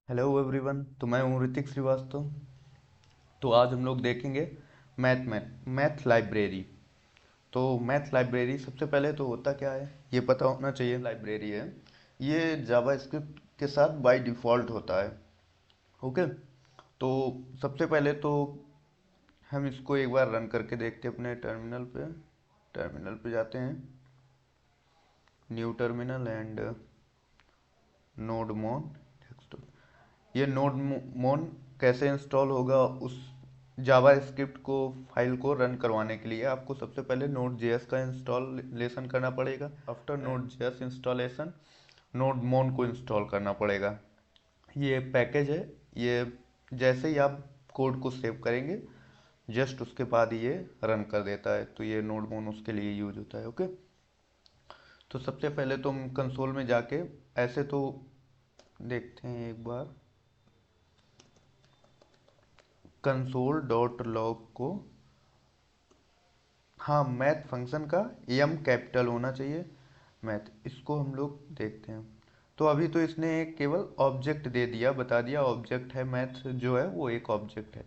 Hello everyone. तो मैं हूँ ऋतिक श्रीवास्तव। तो आज हम लोग देखेंगे मैथ लाइब्रेरी। तो मैथ लाइब्रेरी सबसे पहले तो होता क्या है ये पता होना चाहिए। लाइब्रेरी है ये जावा स्क्रिप्ट के साथ बाय डिफ़ॉल्ट होता है। ओके। तो सबसे पहले तो हम इसको एक बार रन करके देखते हैं अपने टर्मिनल पे जाते हैं। न्यू टर्मिनल एंड नोड मोन डेस्कटॉप। ये नोड मोन कैसे इंस्टॉल होगा उस जावा स्क्रिप्ट को फाइल को रन करवाने के लिए आपको सबसे पहले नोड जेएस का इंस्टॉलेशन करना पड़ेगा। After node JS installation node मोन को इंस्टॉल करना पड़ेगा। ये पैकेज है। ये जैसे ही आप कोड को सेव करेंगे जस्ट उसके बाद ये रन कर देता है। तो ये नोड मोन उसके लिए यूज होता है। ओके। तो सबसे पहले तो हम कंसोल में जाके ऐसे तो देखते हैं एक बार कंसोल डॉट लॉग को। हाँ, मैथ फंक्शन का एम कैपिटल होना चाहिए। मैथ इसको हम लोग देखते हैं। तो अभी तो इसने एक केवल ऑब्जेक्ट दे दिया, बता दिया ऑब्जेक्ट है। मैथ जो है वो एक ऑब्जेक्ट है।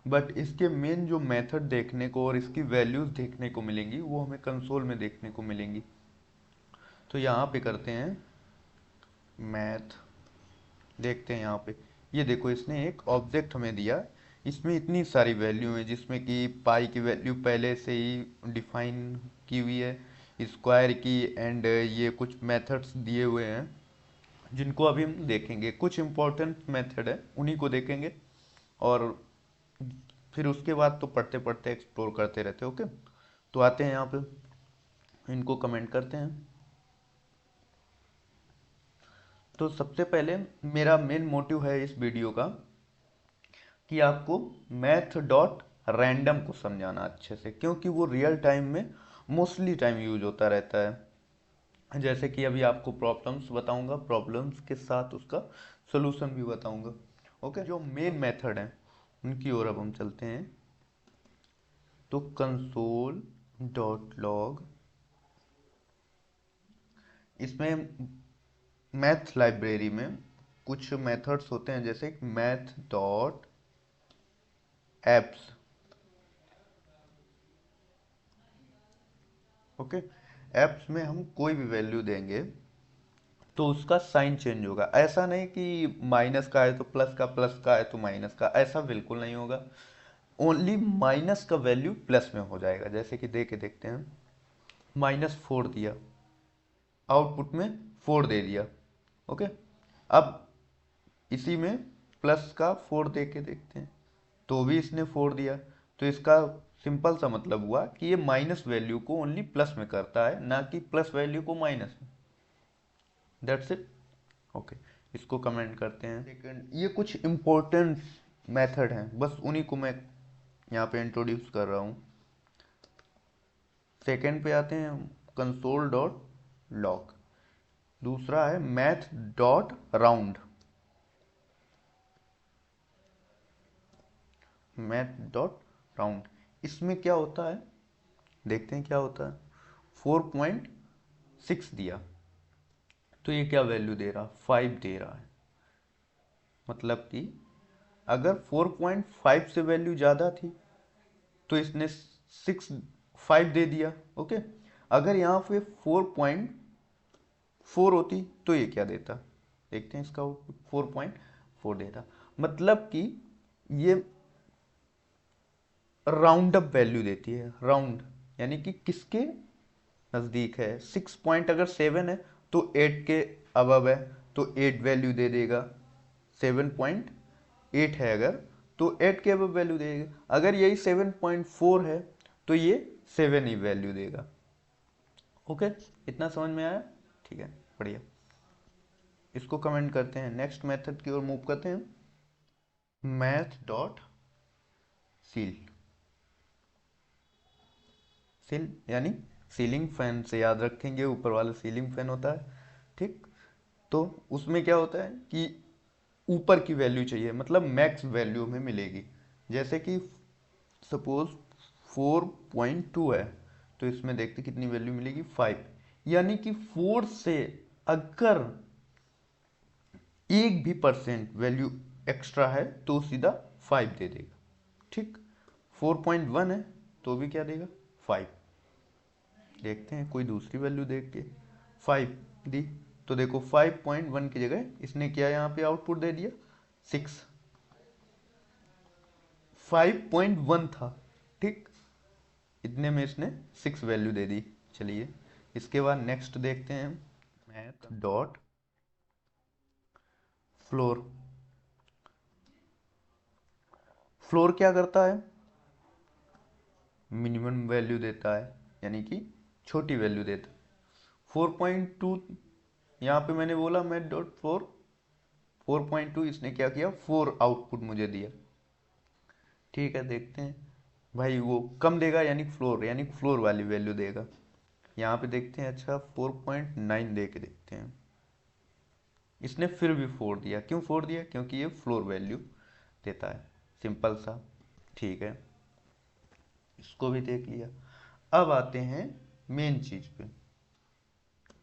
बट इसके मेन जो मेथड देखने को और इसकी वैल्यूज देखने को मिलेंगी वो हमें कंसोल में देखने को मिलेंगी। तो यहाँ पे करते हैं मैथ, देखते हैं यहाँ पे। ये देखो इसने एक ऑब्जेक्ट हमें दिया। इसमें इतनी सारी वैल्यू है जिसमें कि पाई की वैल्यू पहले से ही डिफाइन की हुई है, स्क्वायर की, एंड ये कुछ मेथड्स दिए हुए हैं जिनको अभी हम देखेंगे। कुछ इंपॉर्टेंट मेथड है उन्हीं को देखेंगे और फिर उसके बाद तो पढ़ते पढ़ते एक्सप्लोर करते रहते। ओके। तो आते हैं यहाँ पे, इनको कमेंट करते हैं। तो सबसे पहले मेरा मेन मोटिव है इस वीडियो का कि आपको मैथ डॉट रैंडम को समझाना अच्छे से, क्योंकि वो रियल टाइम में मोस्टली टाइम यूज होता रहता है। जैसे कि अभी आपको प्रॉब्लम्स बताऊंगा, प्रॉब्लम्स के साथ उसका सोल्यूशन भी बताऊंगा। ओके। जो मेन मेथड है उनकी ओर अब हम चलते हैं। तो कंसोल डॉट लॉग, इसमें मैथ लाइब्रेरी में कुछ मेथड्स होते हैं जैसे math dot apps. Okay. Apps में हम कोई भी वैल्यू देंगे तो उसका साइन चेंज होगा। ऐसा नहीं कि माइनस का है तो प्लस का, प्लस का है तो माइनस का, ऐसा बिल्कुल नहीं होगा। ओनली माइनस का वैल्यू प्लस में हो जाएगा। जैसे कि दे के देखते हैं, -4 दिया, आउटपुट में 4 दे दिया। ओके। अब इसी में प्लस का 4 दे के देखते हैं तो भी इसने 4 दिया। तो इसका सिंपल सा मतलब हुआ कि ये माइनस वैल्यू को ओनली प्लस में करता है, ना कि प्लस वैल्यू को माइनस में। That's it. ओके। इसको कमेंट करते हैं। सेकंड, ये कुछ इंपॉर्टेंट मेथड हैं, बस उन्हीं को मैं यहाँ पे इंट्रोड्यूस कर रहा हूँ। सेकंड पे आते हैं, कंसोल डॉट लॉग। दूसरा है math dot round. Math dot round, इसमें क्या होता है देखते हैं क्या होता है। 4.6 दिया तो ये क्या वैल्यू दे रहा, 5 दे रहा है। मतलब कि अगर 4.5 से वैल्यू ज़्यादा थी तो इसने 5 दे दिया। ओके। अगर यहाँ पे 4.4 होती तो ये क्या देता, देखते हैं इसका। 4.4 देता, मतलब कि ये राउंड अप वैल्यू देती है। राउंड यानी कि किसके नज़दीक है। 6 पॉइंट अगर 7 है तो 8 के अबव है तो 8 वैल्यू दे देगा। 7.8 है अगर तो 8 के अबव वैल्यू देगा। अगर यही 7.4 है तो ये 7 ही वैल्यू देगा। ओके। इतना समझ में आया? ठीक है, बढ़िया। इसको कमेंट करते हैं, नेक्स्ट मेथड की ओर मूव करते हैं। Math dot seal. सील यानी सीलिंग फैन से याद रखेंगे, ऊपर वाला सीलिंग फैन होता है। ठीक। तो उसमें क्या होता है कि ऊपर की वैल्यू चाहिए, मतलब मैक्स वैल्यू हमें मिलेगी। जैसे कि सपोज 4.2 है तो इसमें देखते कितनी वैल्यू मिलेगी, 5। यानी कि 4 से अगर एक भी परसेंट वैल्यू एक्स्ट्रा है तो सीधा 5 दे देगा। ठीक, 4.1 है तो भी क्या देगा, 5। देखते हैं कोई दूसरी वैल्यू देख के, 5 दी तो देखो 5.1 की जगह इसने क्या यहाँ पे आउटपुट दे दिया, 6। 5.1 था, ठीक, इतने में इसने 6 वैल्यू दे दी। चलिए इसके बाद नेक्स्ट देखते हैं, मैथ डॉट फ्लोर। फ्लोर क्या करता है, मिनिमम वैल्यू देता है, यानी कि छोटी वैल्यू देता है। 4.2 यहाँ पे मैंने बोला मैथ डॉट फ्लोर, 4.2 इसने क्या किया, 4 आउटपुट मुझे दिया। ठीक है, देखते हैं भाई वो कम देगा यानी फ्लोर वाली वैल्यू देगा। यहाँ पे देखते हैं, अच्छा 4.9 दे के देखते हैं। इसने फिर भी 4 दिया, क्यों 4 दिया, क्योंकि ये फ्लोर वैल्यू देता है, सिंपल सा। ठीक है, इसको भी देख लिया। अब आते हैं मेन चीज पे,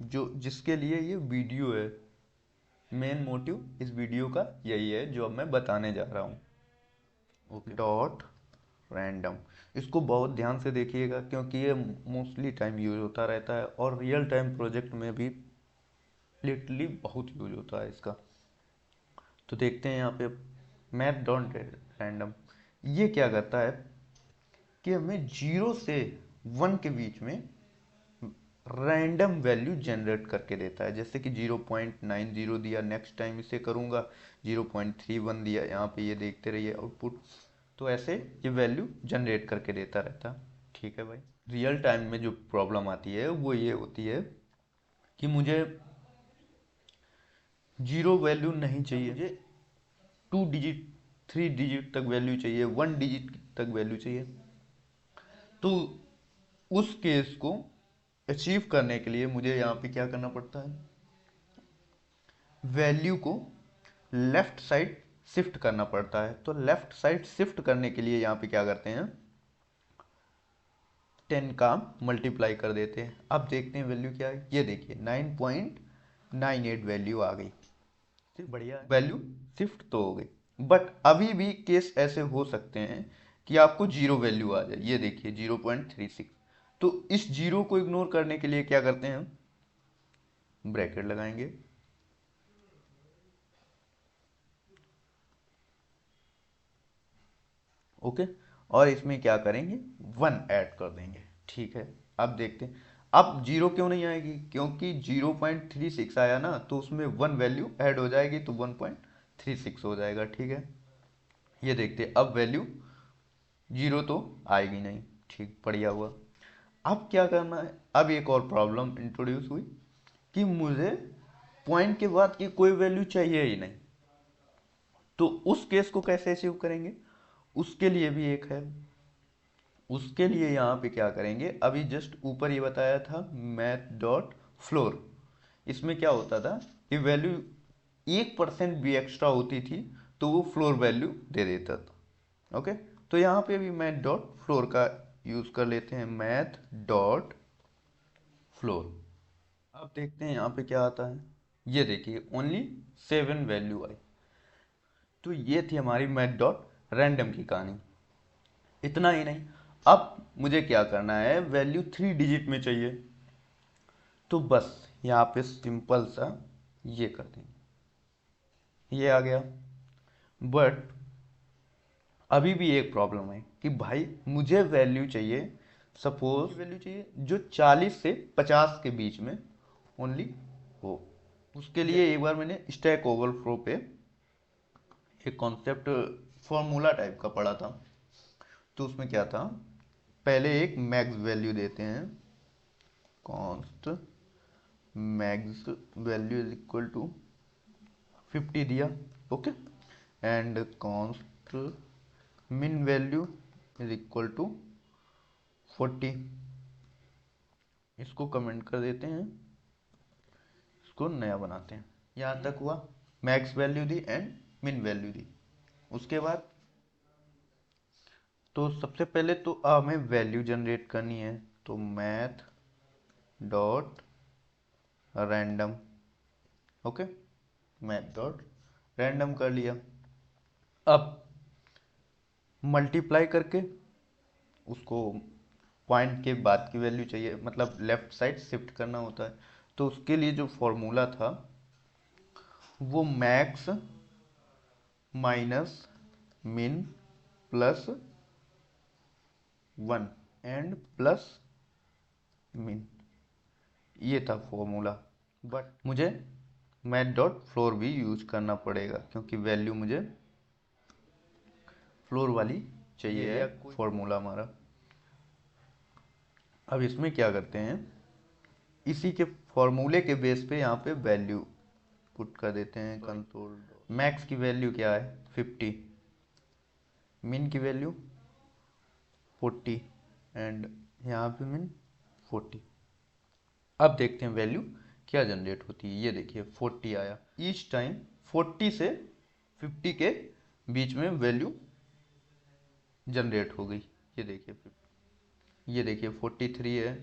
जो जिसके लिए ये वीडियो है। मेन मोटिव इस वीडियो का यही है जो अब मैं बताने जा रहा हूँ। ओके, डॉट रैंडम, इसको बहुत ध्यान से देखिएगा क्योंकि ये मोस्टली टाइम यूज होता रहता है और रियल टाइम प्रोजेक्ट में भी लिटरली बहुत यूज होता है इसका। तो देखते हैं यहाँ पे मैथ डॉट रैंडम, ये क्या करता है कि हमें 0 से 1 के बीच में रैंडम वैल्यू जनरेट करके देता है। जैसे कि 0.90 दिया, नेक्स्ट टाइम इसे करूँगा 0.31 दिया, यहाँ पे ये देखते रहिए आउटपुट। तो ऐसे ये वैल्यू जनरेट करके देता रहता। ठीक है भाई, रियल टाइम में जो प्रॉब्लम आती है वो ये होती है कि मुझे 0 वैल्यू नहीं चाहिए, मुझे 2 डिजिट 3 डिजिट तक वैल्यू चाहिए, 1 डिजिट तक वैल्यू चाहिए। तो उस केस को अचीव करने के लिए मुझे यहाँ पे क्या करना पड़ता है, वैल्यू को लेफ्ट साइड शिफ्ट करना पड़ता है। तो लेफ्ट साइड शिफ्ट करने के लिए यहाँ पे क्या करते हैं, 10 का मल्टीप्लाई कर देते हैं। अब देखते हैं वैल्यू क्या है, ये देखिए 9.98 वैल्यू आ गई, बढ़िया, वैल्यू शिफ्ट तो हो गई। बट अभी भी केस ऐसे हो सकते हैं कि आपको 0 वैल्यू आ जाए, ये देखिए 0.36। तो इस 0 को इग्नोर करने के लिए क्या करते हैं, ब्रैकेट लगाएंगे, ओके, और इसमें क्या करेंगे, 1 ऐड कर देंगे। ठीक है, अब देखते हैं, अब 0 क्यों नहीं आएगी, क्योंकि 0.36 आया ना, तो उसमें 1 वैल्यू ऐड हो जाएगी तो 1.36 हो जाएगा। ठीक है, ये देखते हैं, अब वैल्यू 0 तो आएगी नहीं। ठीक, बढ़िया हुआ। अब क्या करना है, अब एक और प्रॉब्लम इंट्रोड्यूस हुई कि मुझे पॉइंट के बाद की कोई वैल्यू चाहिए ही नहीं। तो उस केस को कैसे अचीव करेंगे, उसके लिए भी एक है। उसके लिए यहाँ पे क्या करेंगे, अभी जस्ट ऊपर ये बताया था मैथ डॉट फ्लोर, इसमें क्या होता था कि वैल्यू 1% भी एक्स्ट्रा होती थी तो वो फ्लोर वैल्यू दे देता था। ओके, तो यहाँ पे भी मैथ डॉट फ्लोर का यूज कर लेते हैं, मैथ डॉट फ्लोर। अब देखते हैं यहाँ पे क्या आता है, ये देखिए ओनली 7 वैल्यू आई। तो ये थी हमारी मैथ डॉट रैंडम की कहानी। इतना ही नहीं, अब मुझे क्या करना है, वैल्यू 3 डिजिट में चाहिए। तो बस यहाँ पे सिंपल सा ये कर देंगे, ये आ गया। बट अभी भी एक प्रॉब्लम है कि भाई मुझे वैल्यू चाहिए, सपोज वैल्यू चाहिए जो 40 से 50 के बीच में ओनली हो। उसके लिए एक बार मैंने स्टैक ओवरफ्लो पे एक कॉन्सेप्ट फॉर्मूला टाइप का पढ़ा था। तो उसमें क्या था, पहले एक मैक्स वैल्यू देते हैं, const max value is equal to 50 दिया, okay, and const min value is equal to 40। इसको कमेंट कर देते हैं, इसको नया बनाते हैं। यहाँ तक हुआ, मैक्स वैल्यू दी एंड मिन वैल्यू दी। उसके बाद तो सबसे पहले तो हमें वैल्यू जनरेट करनी है, तो math dot random, okay, math dot random कर लिया। अब मल्टीप्लाई करके उसको पॉइंट के बाद की वैल्यू चाहिए, मतलब लेफ्ट साइड शिफ्ट करना होता है। तो उसके लिए जो फॉर्मूला था वो मैक्स माइनस मिन प्लस 1 एंड प्लस मिन, ये था फॉर्मूला। बट मुझे मैथ डॉट फ्लोर भी यूज करना पड़ेगा क्योंकि वैल्यू मुझे फ्लोर वाली चाहिए है फॉर्मूला हमारा। अब इसमें क्या करते हैं, इसी के फॉर्मूले के बेस पे यहाँ पे वैल्यू पुट कर देते हैं। कंसोल मैक्स की वैल्यू क्या है 50, मिन की वैल्यू 40 एंड यहाँ पे मिन 40। अब देखते हैं वैल्यू क्या जनरेट होती है। ये देखिए 40 आया। ईच टाइम 40 से 50 के बीच में वैल्यू जनरेट हो गई। ये देखिए 43 है,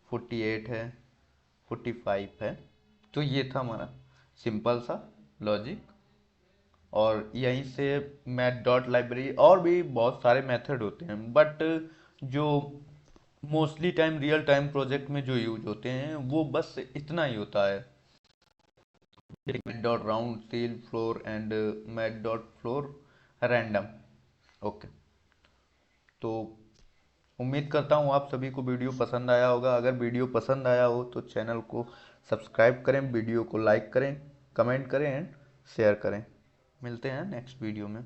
48 है, 45 है। तो ये था हमारा सिंपल सा लॉजिक। और यहीं से मैथ डॉट लाइब्रेरी, और भी बहुत सारे मेथड होते हैं बट जो mostly time real time project में जो यूज होते हैं वो बस इतना ही होता है, dot round seal floor and math dot floor random. Okay, तो उम्मीद करता हूँ आप सभी को वीडियो पसंद आया होगा। अगर वीडियो पसंद आया हो तो चैनल को सब्सक्राइब करें, वीडियो को लाइक करें, कमेंट करें एंड शेयर करें। मिलते हैं नेक्स्ट वीडियो में।